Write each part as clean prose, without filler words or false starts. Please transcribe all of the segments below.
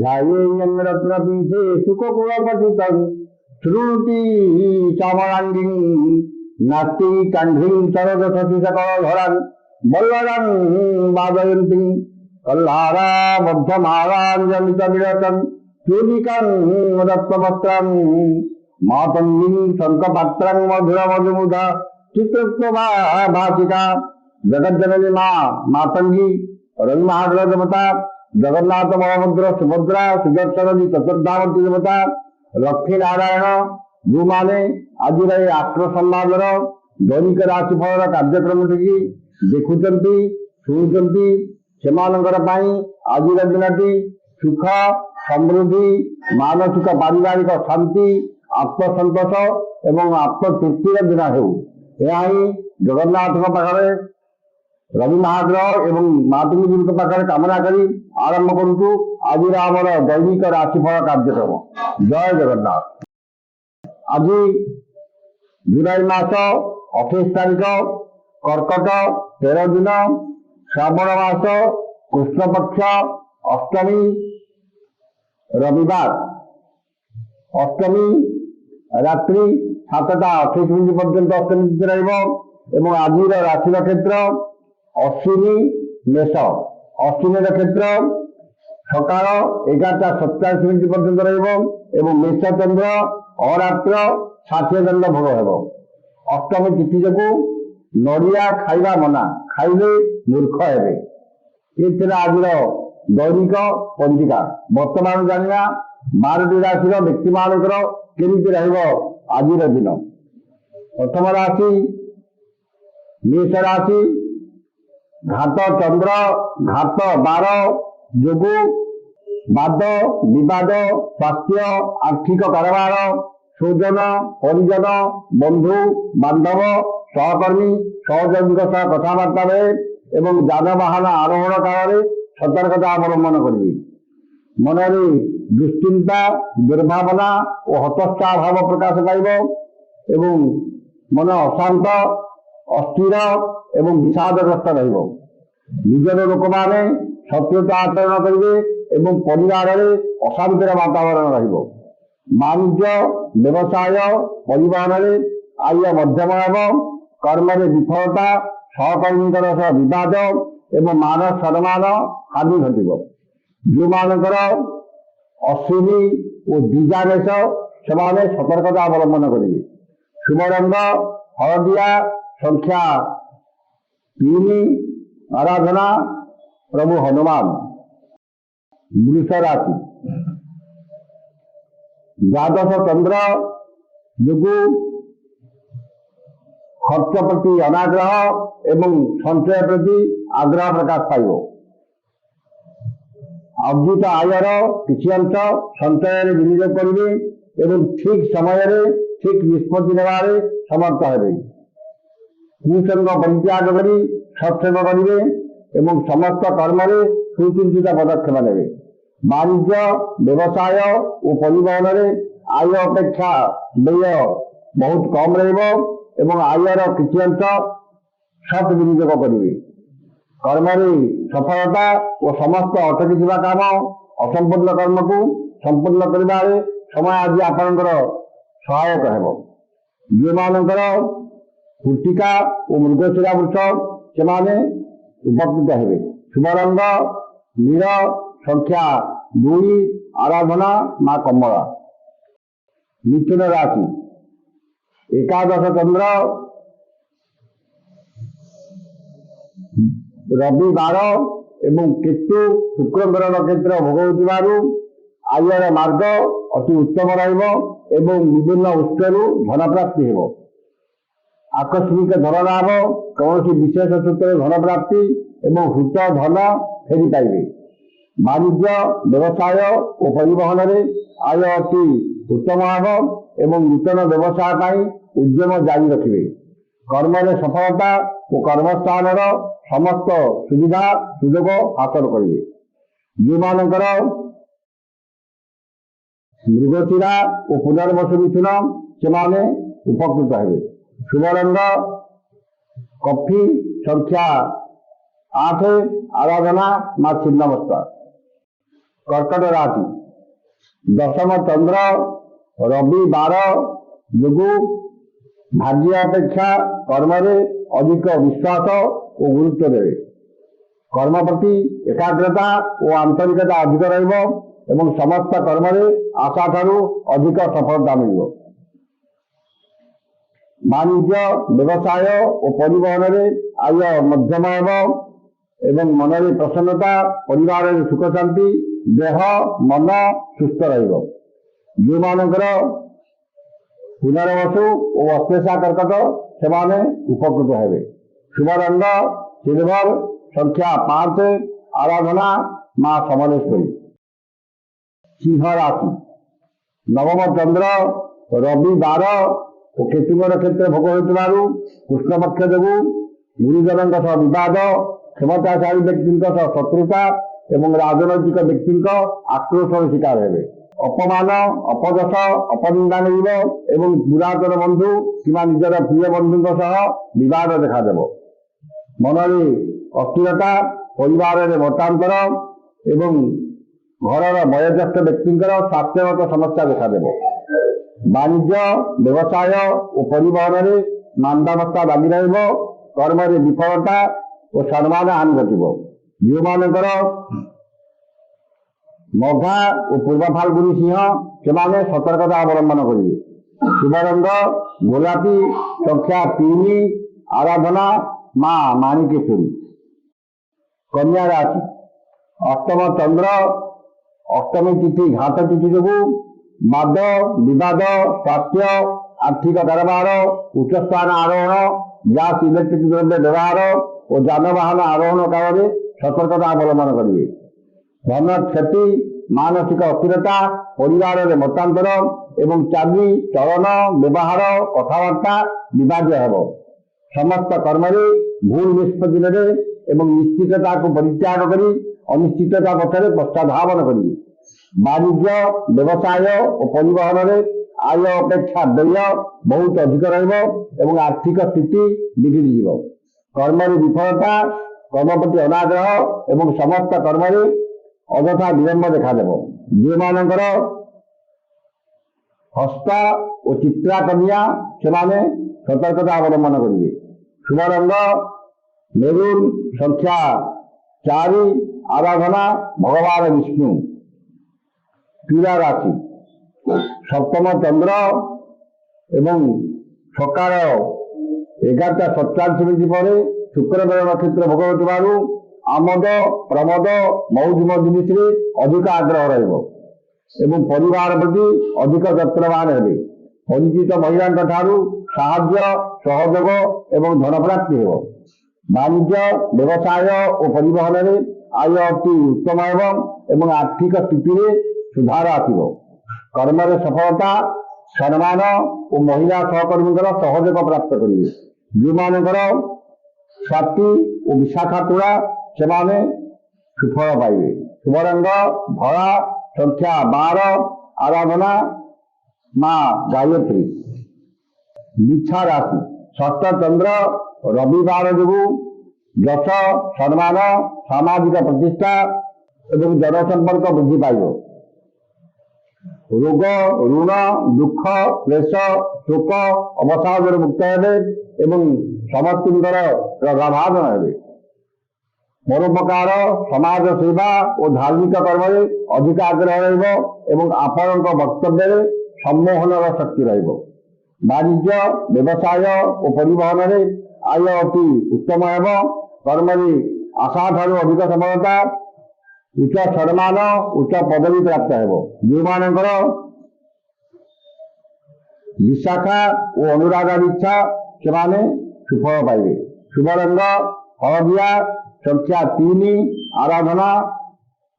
ध्यायेयं रत्नपीठे सुखपुरपठितं श्रुति चामराङ्गीं नास्ति कण्ठीं सरस्वती सकलधरं वल्लरं वादयन्तीं कल्हाराबद्धमालाञ्जलितविरतं चूलिकं रत्नवस्त्रं मातङ्गीं शङ्खपात्रं मधुरमधुमुधा चित्रत्वभाषिका जगज्जननी मातंगी रवि महाग्रह देवता जगन्नाथ बलभद्र सुभद्रा सुदर्शन चतुर्धामती देवता लक्ष्मी नारायण जो मैंने आज आश्र संवादर दैनिक राशिफल कार्यक्रम टी देखुंट शुणुंट से आज दिनटी सुख समृद्धि मानसिक पारिवारिक शांति आत्मसंतोष एवं आत्मतृप्तिर दिन हो जगन्नाथ पाखे रवि महाग्रह एवं मातृजी पाखे कामना करी आरंभ करूँ आज आमर दैनिक राशिफल कार्यक्रम। जय जगन्नाथ। आज जुलाई मास 28 तारीख कर्कट 13 दिन श्रावण मास कृष्ण पक्ष अष्टमी रविवार अष्टमी रात्रि 7:28 पर्यंत अष्टमी तिथि रही आज राशि क्षेत्र अश्विनी मेष अश्विनी क्षेत्र सकाल 11:47 पर्यंत रही मेष चंद्र अरात्र 60 दंड भोग हो। अष्टमी तिथि जो नड़िया खाइबा मना खाइले मूर्ख हे। ये आज दैनिक पंजिका। वर्तमान जाना 12टी राशि व्यक्ति मानकर केमिति रहिबो आज दिन। प्रथम राशि मेष राशि घात चंद्र घात 12 जोगु वाद विवाद स्वास्थ्य आर्थिक कारोबार स्वजन परिजन बंधु बांधव सहकर्मी सहयोगी कथबार्ता एवं जानवाहन आरोहण काल में सतर्कता अवलंबन करेंगे। मनरे दुश्चिंता दुर्भावना और हतोत्साह भाव प्रकाश पाइब एवं मन अशांत अस्थिर एवं विषादग्रस्त रहिब। निजर लोक मैंने शत्रुता आचरण करेंगे एवं परिवार में अशांतिर वातावरण रहिब। वाणिज्य व्यवसाय परिवहन में आय मध्यम हेब। कर्म में विफलता सहकर्मी सह विवाद एवं मान सम्मान हानि घटब। जो मानकर अश्विनी और द्विजा मेष से सतर्कता अवलंबन करेंगे। शुभ रंग हलदिया संख्या 3 आराधना प्रभु हनुमान। वृष राशि द्वादश चंद्र जो खर्च प्रति अनाग्रह एवं संचय प्रति आग्रह प्रकाश पाइब। अर्जित आयर किसी अंश संचय विनियोग करेंगे एवं ठीक समय ठीक निष्पत्ति नेबारे समर्थ हेबे। कुसंग परित्याग करी सत्सेव करेंगे एवं समस्त कर्म में सुचिंतित पदक्षेप नेबे। वाणिज्य व्यवसाय और परिवहन में आय अपेक्षा व्यय बहुत कम रहिबो एवं आयर किसी अंश सत विनियोग करेंगे। कर्म में सफलता और समस्त अटकी काम असंपूर्ण कर्म को संपूर्ण करने समय आज आपंकर सहायक हेब। जो मानकर फुटिका और मृगशिरा वृक्ष से उपकृत हेबे। शुभ रंग नील संख्या 2 आराधना माँ कमला। मिथुन राशि एकादश चंद्र रविवार एवं केतु शुक्र नक्षत्र भोग होतिबारु आयर मार्ग अति उत्तम रहिबो एवं विभिन्न उत्सर धन प्राप्ति हेबो। आकस्मिक धन लाभ कौन विशेष सूत्र धन प्राप्ति एवं हृत धन फेरी पाइबे। वाणिज्य व्यवसाय और परिवहन में आय अति उत्तम हेब एवं नूतन व्यवसाय पाई उद्यम जारी रखिबे। कर्म में सफलता और कर्मस्थान समस्त सुविधा सुजोग हासिल करेंगे। जो मानकर मृगशिरा और पुनर्वसु मिथुन से उपकृत हेबे। शुभ रंग कफी संख्या 8 आराधना माँ छिन्नमस्ता। कर्कट राशि दशम चंद्र रवि बार जो भाग्य अपेक्षा कर्म अधिक विश्वास और गुरुत्व देवे। कर्म प्रति एकाग्रता और आंतरिकता अधिक रहिब समस्त कर्म आशा ठारू अधिक सफलता मिल। वाणिज्य व्यवसाय और परिवहन आय मध्यम एवं मन में प्रसन्नता परिवार सुख शांति देह मन सुस्थ रहिब। जो मानकर पुनर्वसु और अश्लेषा कर्कट से उपकृत हेबे। शुभ रंग सिल्वर संख्या 5 आराधना मां समलेश्वरी। सिंह राशि नवम चंद्र रवि बार और केतुंगर क्षेत्र भोग हो कृष्णपक्ष जो गुरुजन विवाद क्षमताशाली व्यक्ति शत्रुता एवं राजनैतिक व्यक्ति आक्रोश शिकार हेबे। अपमान अपदश अपनिंदा मिल पुरातन बंधु कि निजर प्रिय बंधु विवाद देखादेव। मन अस्थिरता परिवार में मतांतर एवं घर वयोज्येष्ठ व्यक्ति स्वास्थ्यगत समस्या देखादेव। वाणिज्य व्यवसाय और परिवहन में मांदावस्था लगी कर्म विफलता और सम्मान हानि घटव। जो मानकर मघा और पूर्व फाल्गुनी सिंह से सतर्कता अवलंबन करेंगे। शुभ रंग गोलापी संख्या 3 आराधना मां माणिकेश्वरी। कन्या राशि अष्टम चंद्र अष्टमी तिथि घात तिथि जो वाद विवाद स्वास्थ्य आर्थिक कारोबार उच्च स्थान आरोहण गैस इलेक्ट्रिक द्रव्य व्यवहार और जानवाहन आरोहण काल में सतर्कता अवलंबन करेंगे। धन क्षति मानसिक अस्थिरता परिवार में मतांतर एवं चाली चलन व्यवहार कथबार्ता विवाद्य हेब। समस्त कर्म भूल निष्पत्ति एवं निश्चितता को परित्याग कर अनिश्चितता पथरे पश्चाधावन करेंगे। वाणिज्य व्यवसाय और परिवहन में आय अपेक्षा व्यय बहुत अधिक रहिब आर्थिक स्थिति बिगड़ जीव। कर्म विफलता कर्म प्रति अनाग्रह एवं समस्त कर्म अযথा विलंब देखादेव। जो मानकर हस्ता और चित्रा कन्या से सतर्कता अवलंबन करेंगे। शुभ रंग मेरून संख्या 4 आराधना भगवान विष्णु। तुला राशि सप्तम चंद्र एवं सकाल 11:47 पर शुक्रवार नक्षत्र भोग हो आमद प्रमोद मौज मजलिस अधिक आग्रह रहिब परिवार प्रति अधिक यत्नवान हेबे। परिचित महिला साहाय्य सहयोग एवं धन प्राप्ति हो। वाणिज्य व्यवसाय और परिवहन में आय अति उत्तम एवं आर्थिक स्थिति सुधार आसव। कर्म सफलता सम्मान और महिला सहकर्मी सहयोग प्राप्त करेंगे। जो मानकर स्वाति और विशाखा तुला से सुफल पाइबे। शुभ रंग धरा संख्या 12 आराधना मां गायत्री। मिछा राशि षष्ठ चंद्र रविवार जो यश सम्मान सामाजिक प्रतिष्ठा एवं जनसंपर्क वृद्धि पाइब। रोग ऋण दुख क्लेश शोक अवसाद मुक्त हेबे एवं समस्तर लाभाजन हेबे। परोपकार समाज सेवा और धार्मिक कर्म अधिक आग्रह रहिब आपण वक्तव्य सम्मोहन शक्ति रहिब। वाणिज्य व्यवसाय और परिवहन में आय अति उत्तम हेब। कर्म आशा ठारू अधिक सफलता उच्च सम्मान उच्च पदवी प्राप्त हेब। जो मानकर विशाखा और अनुराग इच्छा से सुफल पाइबे। शुभ रंग हलदिया संख्या 3 आराधना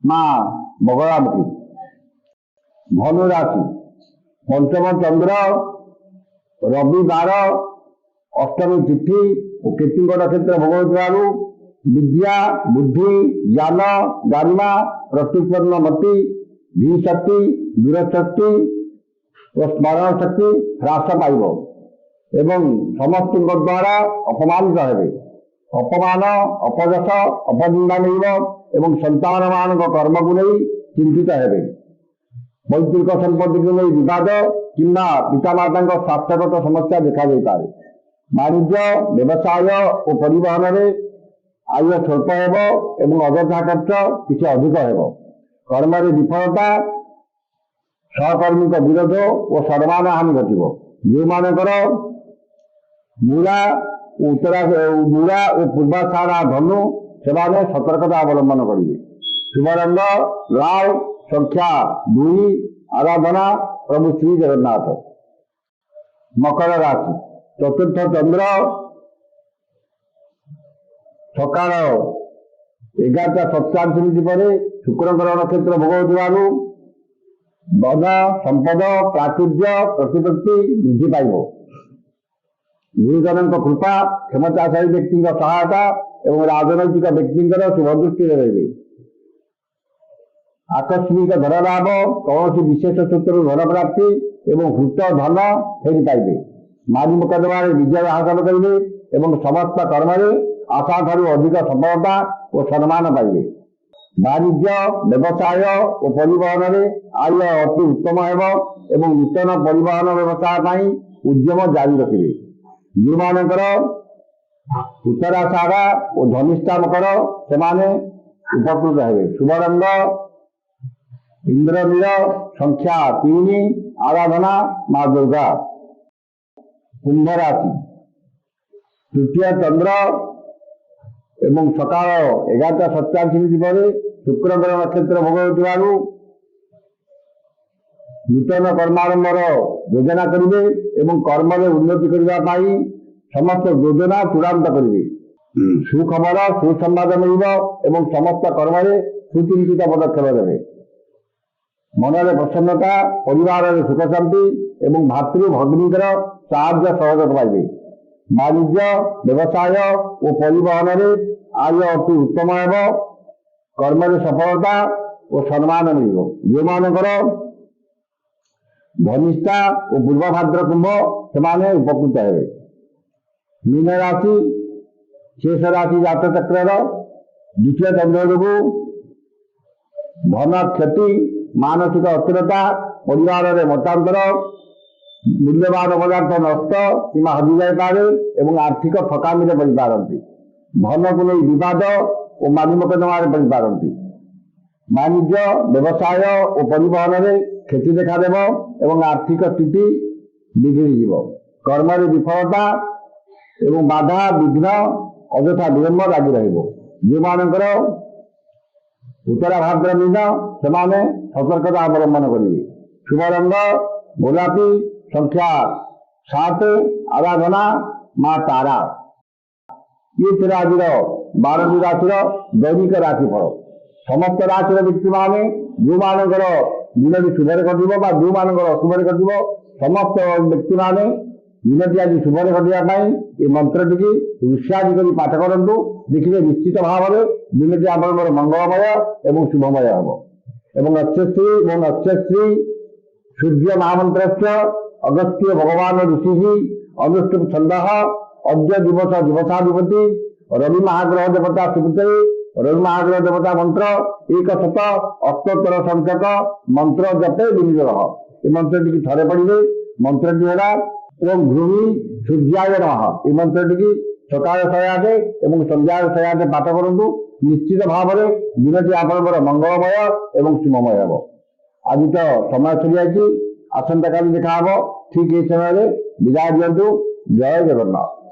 मां बगलामुखी। धनु राशि पंचम चंद्र रविवार अष्टमी तिथि और केतुंग नक्षत्र भोग विद्या बुद्धि ज्ञान गारिमा प्रत्युत्पन्न मति धी शक्ति दूरशक्ति और स्मरण शक्ति ह्रास पाइब एवं समस्त द्वारा अपमानित हेबे। अपमान अपयश अपनिंदा मिल संतान मान कर्म को नहीं ଚିନ୍ତିତ ହେବେ। ପୈତୃକ ସମ୍ପତ୍ତିକୁ ନେଇ ବିବାଦ କିମ୍ବା ପିତାମାତାଙ୍କ ସ୍ୱାସ୍ଥ୍ୟଗତ ସମସ୍ୟା ଦେଖାଯାଇପାରେ। ବାଣିଜ୍ୟ, ବ୍ୟବସାୟ ଓ ପରିବହନରେ ଆୟ ସ୍ୱଳ୍ପ ହେବ ଏବଂ ଅଯଥା ଖର୍ଚ୍ଚ କିଛି ଅଧିକ ହେବ। କର୍ମରେ ବିଫଳତା, ସହକର୍ମୀଙ୍କ ବିରୋଧ ଓ ସମ୍ମାନ ହାନି ଘଟିବ। ଯେଉଁମାନଙ୍କର ମୂଳା ଓ ପୂର୍ବାଷାଢ଼ା ଧନୁ, ସେମାନେ ସତର୍କତା ଅବଲମ୍ବନ କରିବେ। ଶୁଭ ରଙ୍ଗ ଲାଲ, ସଂଖ୍ୟା 2, ଆରାଧନା ପ୍ରଭୁ ଶ୍ରୀ ଜଗନ୍ନାଥ। ମକର ରାଶି, ଚତୁର୍ଥ ଚନ୍ଦ୍ର ସକାଳ 11:47 ପରେ ଶୁକ୍ରଙ୍କର ନକ୍ଷତ୍ର ଭୋଗ ହେଉଥିବାରୁ ଧନ, ସମ୍ପଦ, ପ୍ରାଚୁର୍ଯ୍ୟ, ପ୍ରତିପତ୍ତି ବୃଦ୍ଧି ପାଇବ। ଗୁରୁଜନଙ୍କ କୃପା, କ୍ଷମତାଶାଳୀ ବ୍ୟକ୍ତିଙ୍କ ସହାୟତା ଏବଂ ରାଜନୈତିକ ବ୍ୟକ୍ତିଙ୍କର ଶୁଭ ଦୃଷ୍ଟିରେ ରହିବେ। ଆକସ୍ମିକ ଧନ ଲାଭ, କୌଣସି ବିଶେଷ ସୂତ୍ରରୁ ଧନ ପ୍ରାପ୍ତି ଏବଂ ହୃତ ଧନ ଫେରି ପାଇବେ। ମାରି ମୁକଦ୍ଦମାରେ ବିଜୟ ହାସଲ କରିବେ ଏବଂ ସମସ୍ତ କର୍ମରେ ଆଶାଠାରୁ ଅଧିକ ସଫଳତା ଓ ସମ୍ମାନ ପାଇବେ। ବାଣିଜ୍ୟ, ବ୍ୟବସାୟ ଓ ପରିବହନରେ ଆୟ ଅତି ଉତ୍ତମ ହେବ ଏବଂ ନୂତନ ପରିବହନ ବ୍ୟବସାୟ ପାଇଁ ଉଦ୍ୟମ ଜାରି ରଖିବେ। ଯେଉଁମାନଙ୍କର ଉତ୍ତରାଷାଢ଼ା ଓ ଧନିଷ୍ଠା ମକର, ସେମାନେ ଉପକୃତ ହେବେ। ଶୁଭ ରଙ୍ଗ ଇନ୍ଦ୍ରନୀଳ, ସଂଖ୍ୟା 3, ଆରାଧନା ମା ଦୁର୍ଗା। କୁମ୍ଭ ରାଶି, ତୃତୀୟ ଚନ୍ଦ୍ର ଏବଂ ସକାଳ 11:47 ପରେ ଶୁକ୍ରଙ୍କର ନକ୍ଷତ୍ର ଭୋଗ ହେଉଥିବାରୁ ନୂତନ କର୍ମାରମ୍ଭର ଯୋଜନା କରିବେ ଏବଂ କର୍ମରେ ଉନ୍ନତି କରିବା ପାଇଁ ସମସ୍ତ ଯୋଜନା ଚୂଡ଼ାନ୍ତ କରିବେ। ସୁଖବର, ସୁସମ୍ବାଦ ମିଳିବ ଏବଂ ସମସ୍ତ କର୍ମରେ ସୁଚିନ୍ତିତ ପଦକ୍ଷେପ ନେବେ। ମନରେ ପ୍ରସନ୍ନତା, ପରିବାରରେ ସୁଖ ଶାନ୍ତି ଏବଂ ଭାତୃ ଭଗ୍ନୀଙ୍କର ସାହାଯ୍ୟ ସହଯୋଗ ପାଇବେ। ବାଣିଜ୍ୟ, ବ୍ୟବସାୟ ଓ ପରିବହନରେ ଆୟ ଅତି ଉତ୍ତମ ହେବ। କର୍ମରେ ସଫଳତା ଓ ସମ୍ମାନ ମିଳିବ। ଯେଉଁମାନଙ୍କର ଧନିଷ୍ଠା ଓ ପୂର୍ବଭାଦ୍ର କୁମ୍ଭ, ସେମାନେ ଉପକୃତ ହେବେ। ମୀନ ରାଶି, ଶେଷ ରାଶି ଜାତଚକ୍ରର ଦ୍ୱିତୀୟ ଚନ୍ଦ୍ର ଯୋଗୁଁ ଧନ କ୍ଷତି, ମାନସିକ ଅସ୍ଥିରତା, ପରିବାରରେ ମତାନ୍ତର, ମୂଲ୍ୟବାନ ପଦାର୍ଥ ନଷ୍ଟ କିମ୍ବା ହଜିଯାଇପାରେ ଏବଂ ଆର୍ଥିକ ଠକାମିରେ ପଡ଼ିପାରନ୍ତି। ଧନକୁ ନେଇ ବିବାଦ ଓ ମାରି ମୁକଦ୍ଦମାରେ ପଡ଼ିପାରନ୍ତି। ବାଣିଜ୍ୟ, ବ୍ୟବସାୟ ଓ ପରିବହନରେ କ୍ଷତି ଦେଖାଦେବ ଏବଂ ଆର୍ଥିକ ସ୍ଥିତି ବିଗିଡ଼ିଯିବ। କର୍ମରେ ବିଫଳତା ଏବଂ ବାଧା ବିଘ୍ନ, ଅଯଥା ବିଳମ୍ବ ଲାଗି ରହିବ। ଯେଉଁମାନଙ୍କର ଉତ୍ତରାଭାଦ୍ର ମୀନ, ସେମାନେ ସତର୍କତା ଅବଲମ୍ବନ କରିବେ। ଶୁଭ ରଙ୍ଗ ଗୋଲାପୀ, ସଂଖ୍ୟା 7, ଆରାଧନା ମା ତାରା। ଇଏ ଥିଲା ଆଜିର 12ଟି ରାଶିର ଦୈନିକ ରାଶିଫଳ। ସମସ୍ତ ରାଶିର ବ୍ୟକ୍ତିମାନେ ଯେଉଁମାନଙ୍କର ଦିନଟି ଶୁଭରେ କଟିବ ବା ଯେଉଁମାନଙ୍କର ଅଶୁଭରେ କଟିବ, ସମସ୍ତ ବ୍ୟକ୍ତିମାନେ ଦିନଟି ଆଜି ଶୁଭରେ ଘଟିବା ପାଇଁ ଏ ମନ୍ତ୍ରଟିକି ଉତ୍ସାହିତ କରି ପାଠ କରନ୍ତୁ। ଦେଖିବେ ନିଶ୍ଚିତ ଭାବରେ ଦିନଟି ଆପଣଙ୍କର ମଙ୍ଗଳମୟ ଏବଂ ଶୁଭମୟ ହେବ। ଏବଂ ଅଚ୍ୟଶ୍ରୀ ଏବଂ ଅଚ୍ୟଶ୍ରୀ ସୂର୍ଯ୍ୟ ମହାମନ୍ତ୍ରସ୍ୟ ଅଗସ୍ତ୍ୟ ଭଗବାନ ଋଷି ଅନୁଷ୍ଠୁପ ଛନ୍ଦଃ ଅଦ୍ୟ ଦିବସ ଦିବସାଧିପତି ରବି ମହାଗ୍ରହ ଦେବତା ସୁପୃତେ ରବି ମହାଗ୍ରହ ଦେବତା ମନ୍ତ୍ର 178 ସଂଖ୍ୟକ ମନ୍ତ୍ର ଜପେ ବିନିଯୋଗ। ଏ ମନ୍ତ୍ରଟିକି ଥରେ ପଢିବେ। ମନ୍ତ୍ରଟି ହେଲା ଓಂ ଭୂମି ସୂର୍ଯ୍ୟାୟ ନମଃ। ଏ ମନ୍ତ୍ରଟିକି ସକାଳେ 108 ଏବଂ ସନ୍ଧ୍ୟାରେ 108 ପାଠ କରନ୍ତୁ। ନିଶ୍ଚିତ ଭାବରେ ଦିନଟି ଆପଣଙ୍କର ମଙ୍ଗଳମୟ ଏବଂ ଶୁଭମୟ ହେବ। ଆଜି ତ ସମୟ ସରିଯାଇଛି। ଆସନ୍ତାକାଲି ଦେଖା ହବ ଠିକ୍ ଏହି ସମୟରେ। ବିଦାୟ ଦିଅନ୍ତୁ। ଜୟ ଜଗନ୍ନାଥ।